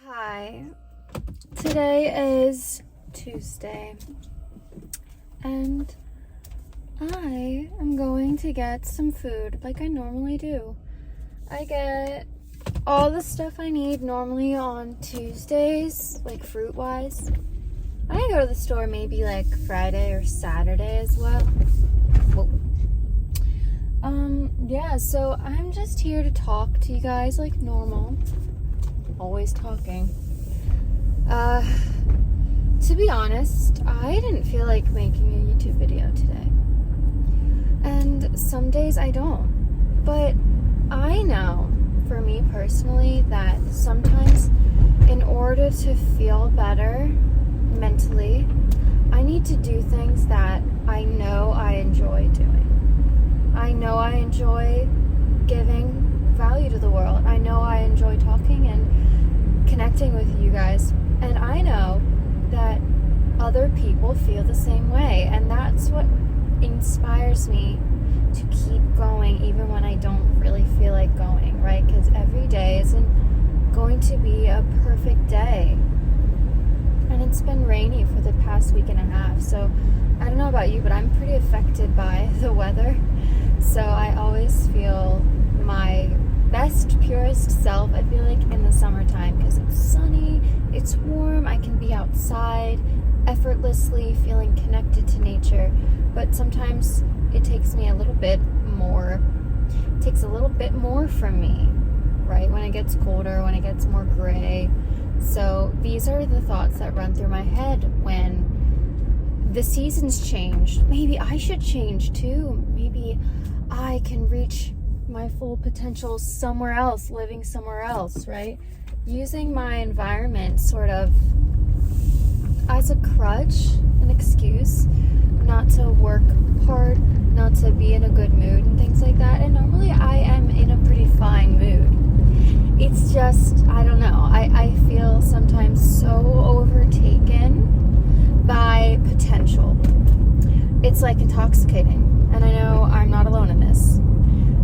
Hi, today is Tuesday, and I am going to get some food like I normally do. I get all the stuff I need normally on Tuesdays, like fruit-wise. I go to the store maybe like Friday or Saturday as well. Yeah, so I'm just here to talk to you guys like normal. Always talking. To be honest, I didn't feel like making a YouTube video today. And some days I don't. But I know, for me personally, that sometimes in order to feel better mentally, I need to do things that I know I enjoy doing. I know I enjoy giving value to the world. I know I enjoy talking and connecting with you guys. And I know that other people feel the same way. And that's what inspires me to keep going even when I don't really feel like going, right? Because every day isn't going to be a perfect day. And it's been rainy for the past week and a half. So I don't know about you, but I'm pretty affected by the weather. So I always feel my best, purest self, I feel like, in the summertime because it's sunny, it's warm, I can be outside effortlessly feeling connected to nature. But sometimes it takes me a little bit more, from me, right? When it gets colder, when it gets more gray. So these are the thoughts that run through my head when the seasons change. Maybe I should change too. Maybe I can reach my full potential somewhere else, living somewhere else, right? Using my environment sort of as a crutch, an excuse not to work hard, not to be in a good mood and things like that. And normally I am in a pretty fine mood. It's just, I don't know, I feel sometimes so overtaken by potential. It's like intoxicating, and I know I'm not alone in this.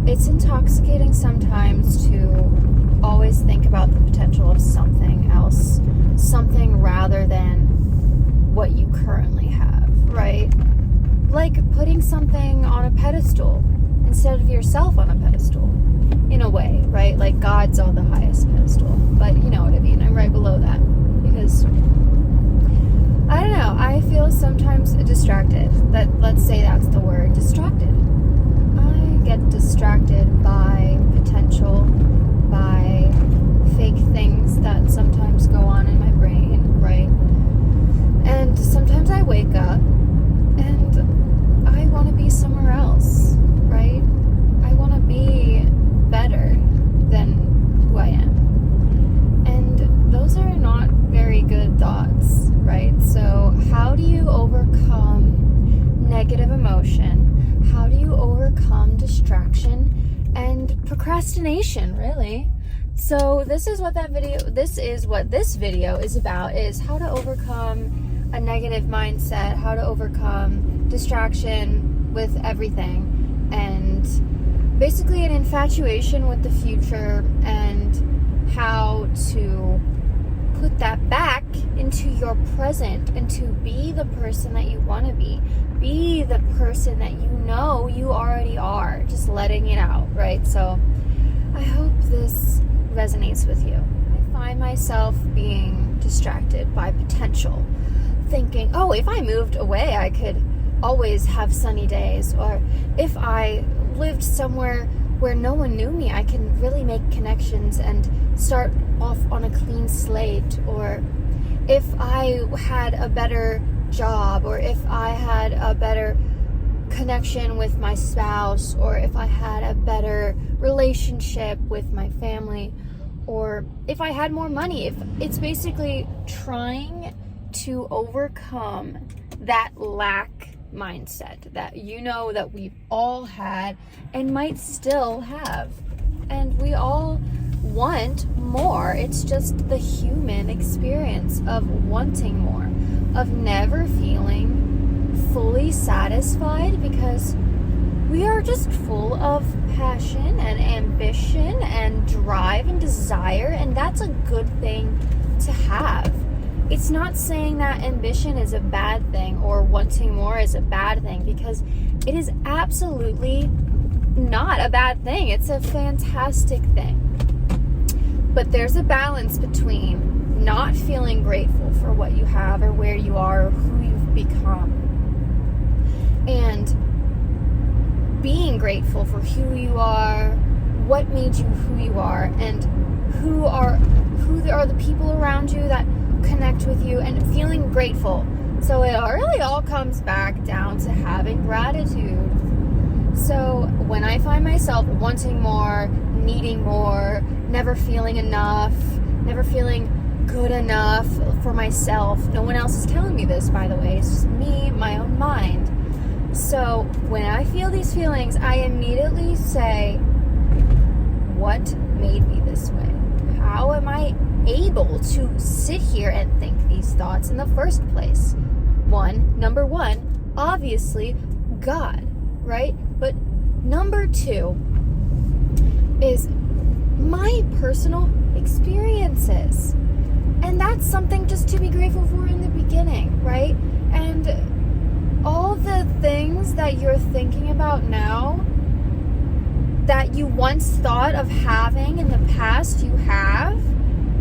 It's intoxicating sometimes to always think about the potential of something else, something rather than what you currently have, right? Like putting something on a pedestal instead of yourself on a pedestal, in a way, right? Like God's on the highest pedestal, but you know what I mean. I'm right below that because I don't know. I feel sometimes distracted. Let's say that's the word, distracted. I get distracted by potential, by fake things that sometimes go on in my brain, right? And sometimes I wake up and I want to be somewhere else, right? I want to be better than who I am. And those are not very good thoughts, right? So how do you overcome negative emotion? How do you overcome distraction and procrastination, really? So this is what this video is about, is how to overcome a negative mindset, how to overcome distraction with everything, and basically an infatuation with the future, and how to put that back into your present and to be the person that you want to be. Be the person that you know you already are, just letting it out, right? So I hope this resonates with you. I find myself being distracted by potential, thinking, oh, if I moved away, I could always have sunny days. Or if I lived somewhere where no one knew me, I can really make connections and start off on a clean slate. Or if I had a better job, or if I had a better connection with my spouse, or if I had a better relationship with my family, or if I had more money. If it's basically trying to overcome that lack mindset that you know that we've all had and might still have, and we all want more. It's just the human experience of wanting more, of never feeling fully satisfied, because we are just full of passion and ambition and drive and desire, and that's a good thing to have. It's not saying that ambition is a bad thing or wanting more is a bad thing, because it is absolutely not a bad thing. It's a fantastic thing. But there's a balance between not feeling grateful for what you have or where you are or who you've become, and being grateful for who you are, what made you who you are, and who are the people around you that connect with you, and feeling grateful. So it really all comes back down to having gratitude. So when I find myself wanting more, needing more, never feeling enough, never feeling good enough for myself, no one else is telling me this, by the way, it's just me, my own mind. So when I feel these feelings, I immediately say, what made me this way? How am I able to sit here and think these thoughts in the first place? Number one, obviously, God, right? But number two is my personal experiences. And that's something just to be grateful for in the beginning, right? And all the things that you're thinking about now that you once thought of having in the past, you have,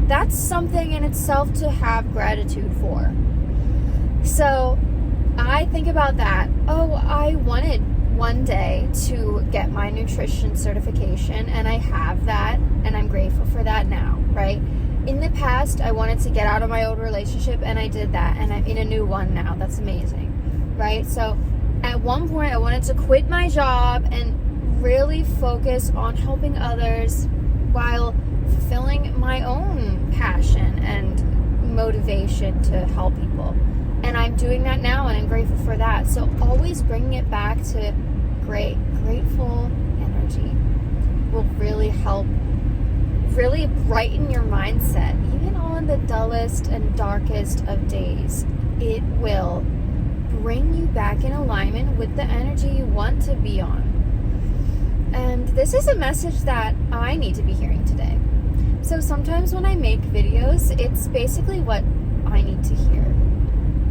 that's something in itself to have gratitude for. So I think about that. Oh, I wanted one day to get my nutrition certification, and I have that, and I'm grateful for that now, right? In the past, I wanted to get out of my old relationship, and I did that, and I'm in a new one now. That's amazing, right? So at one point, I wanted to quit my job and really focus on helping others while fulfilling my own passion and motivation to help people. And I'm doing that now, and I'm grateful for that. So always bringing it back to grateful energy will really help, really brighten your mindset. Even on the dullest and darkest of days, it will bring you back in alignment with the energy you want to be on. And this is a message that I need to be hearing today. So sometimes when I make videos, it's basically what I need to hear.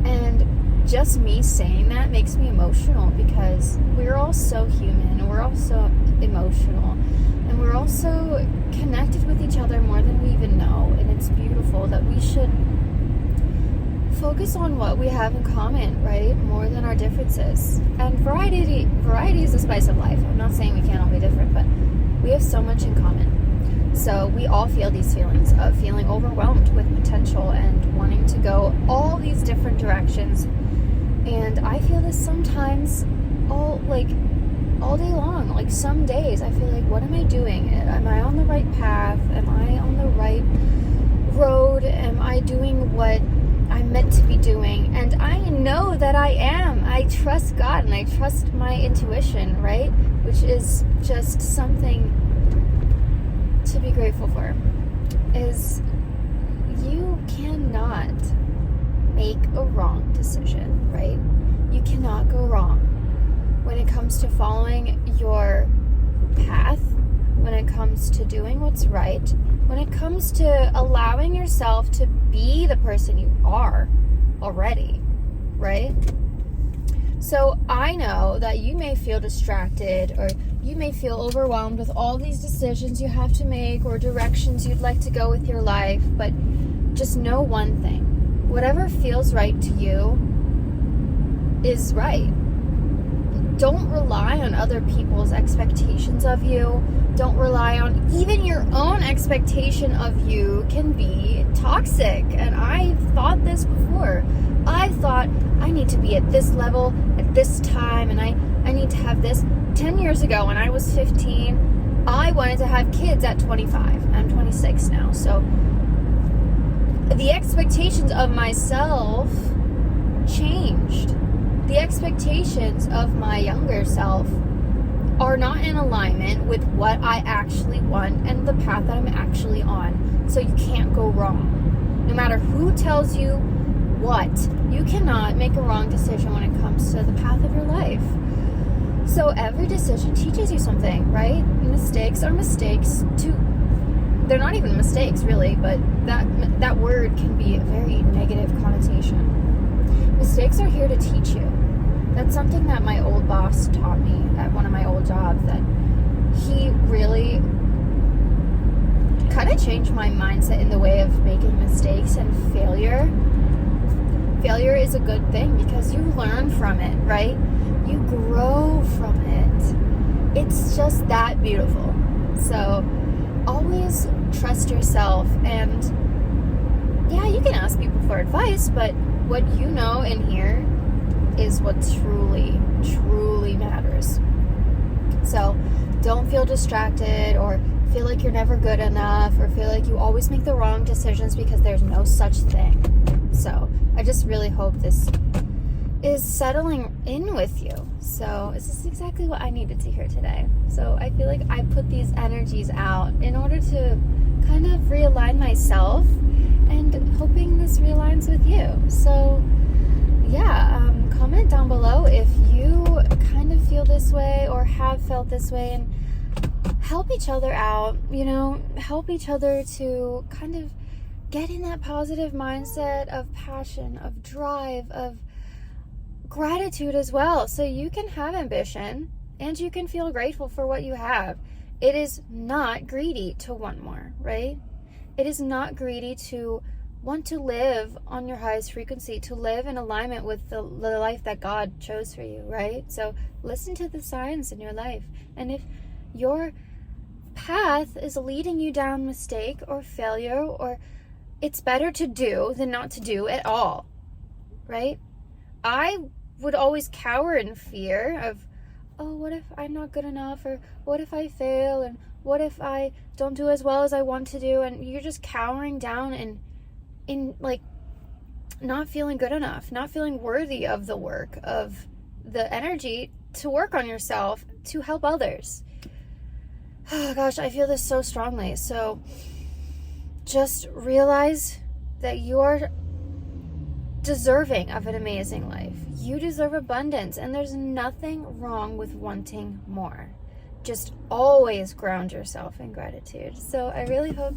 And just me saying that makes me emotional, because we're all so human, we're all so emotional, and we're all so connected with each other more than we even know. And it's beautiful that we should focus on what we have in common, right? More than our differences. And variety is the spice of life. I'm not saying we can't all be different, but we have so much in common. So we all feel these feelings of feeling overwhelmed with potential and wanting to go all these different directions. And I feel this sometimes all day long. Like some days I feel like, what am I doing? Am I on the right path? Am I on the right road? Am I doing what I'm meant to be doing? And I know that I am. I trust God and I trust my intuition, right? Which is just something to be grateful for. Is you cannot make a wrong decision, right? You cannot go wrong when it comes to following your path, when it comes to doing what's right, when it comes to allowing yourself to be the person you are already, right? So I know that you may feel distracted, or you may feel overwhelmed with all these decisions you have to make or directions you'd like to go with your life, but just know one thing. Whatever feels right to you is right. Don't rely on other people's expectations of you. Don't rely on even your own expectation of you can be toxic. And I've thought this before. I thought I need to be at this level at this time, and I need to have this. 10 years ago when I was 15, I wanted to have kids at 25. I'm 26 now. So the expectations of myself changed. The expectations of my younger self are not in alignment with what I actually want and the path that I'm actually on. So you can't go wrong. No matter who tells you what, you cannot make a wrong decision when it comes to the path of your life. So every decision teaches you something, right? Mistakes are mistakes to they're not even mistakes really, but that word can be a very negative connotation. Mistakes are here to teach you. That's something that my old boss taught me at one of my old jobs, that he really kind of changed my mindset in the way of making mistakes and failure. Failure is a good thing because you learn from it, right? You grow from it. It's just that beautiful. So always trust yourself, and yeah, you can ask people for advice, but what you know in here is what truly, truly matters. So don't feel distracted or feel like you're never good enough or feel like you always make the wrong decisions, because there's no such thing. So I just really hope this is settling in with you. So this is exactly what I needed to hear today. So I feel like I put these energies out in order to kind of realign myself, and hoping this realigns with you. So yeah, comment down below if you kind of feel this way or have felt this way, and help each other out, help each other to kind of get in that positive mindset of passion, of drive, of gratitude as well, so you can have ambition and you can feel grateful for what you have. It is not greedy to want more, right? It is not greedy to want to live on your highest frequency, to live in alignment with the life that God chose for you, right? So listen to the signs in your life, and if your path is leading you down mistake or failure, or it's better to do than not to do at all, right? I would always cower in fear of, oh, what if I'm not good enough, or what if I fail, and what if I don't do as well as I want to do, and you're just cowering down and in like not feeling good enough, not feeling worthy of the work, of the energy to work on yourself to help others. Oh gosh, I feel this so strongly. So just realize that you are deserving of an amazing life. You deserve abundance, and there's nothing wrong with wanting more. Just always ground yourself in gratitude. So I really hope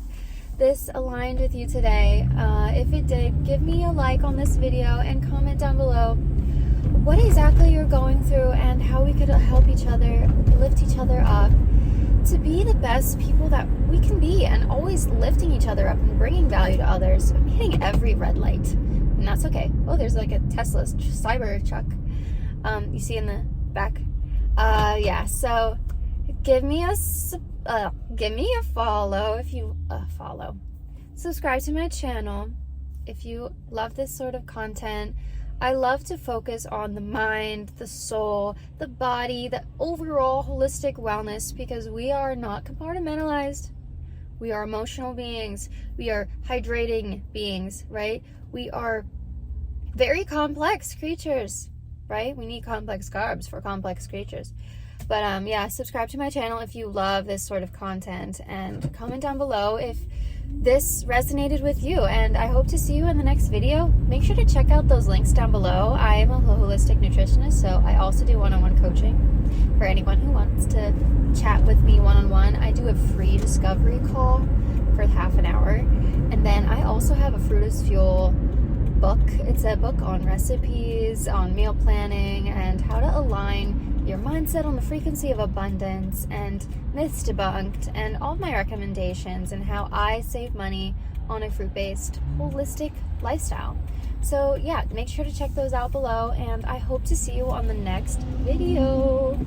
this aligned with you today. If it did, give me a like on this video and comment down below what exactly you're going through and how we could help each other, lift each other up to be the best people that we can be, and always lifting each other up and bringing value to others. I'm hitting every red light, and that's okay. Oh, there's like a Tesla Cybertruck you see in the back. Yeah, so give me a follow if you follow. Subscribe to my channel if you love this sort of content. I love to focus on the mind, the soul, the body, the overall holistic wellness, because we are not compartmentalized. We are emotional beings. We are hydrating beings, right? We are very complex creatures, right? We need complex carbs for complex creatures. But yeah, subscribe to my channel if you love this sort of content, and comment down below if this resonated with you, and I hope to see you in the next video. Make sure to check out those links down below. I am a holistic nutritionist, so I also do one-on-one coaching for anyone who wants to chat with me one-on-one. I do a free discovery call for half an hour, and then I also have a Fruit is Fuel book. It's a book on recipes, on meal planning, and how to align your mindset on the frequency of abundance, and myths debunked, and all of my recommendations, and how I save money on a fruit-based holistic lifestyle. So yeah, make sure to check those out below, and I hope to see you on the next video.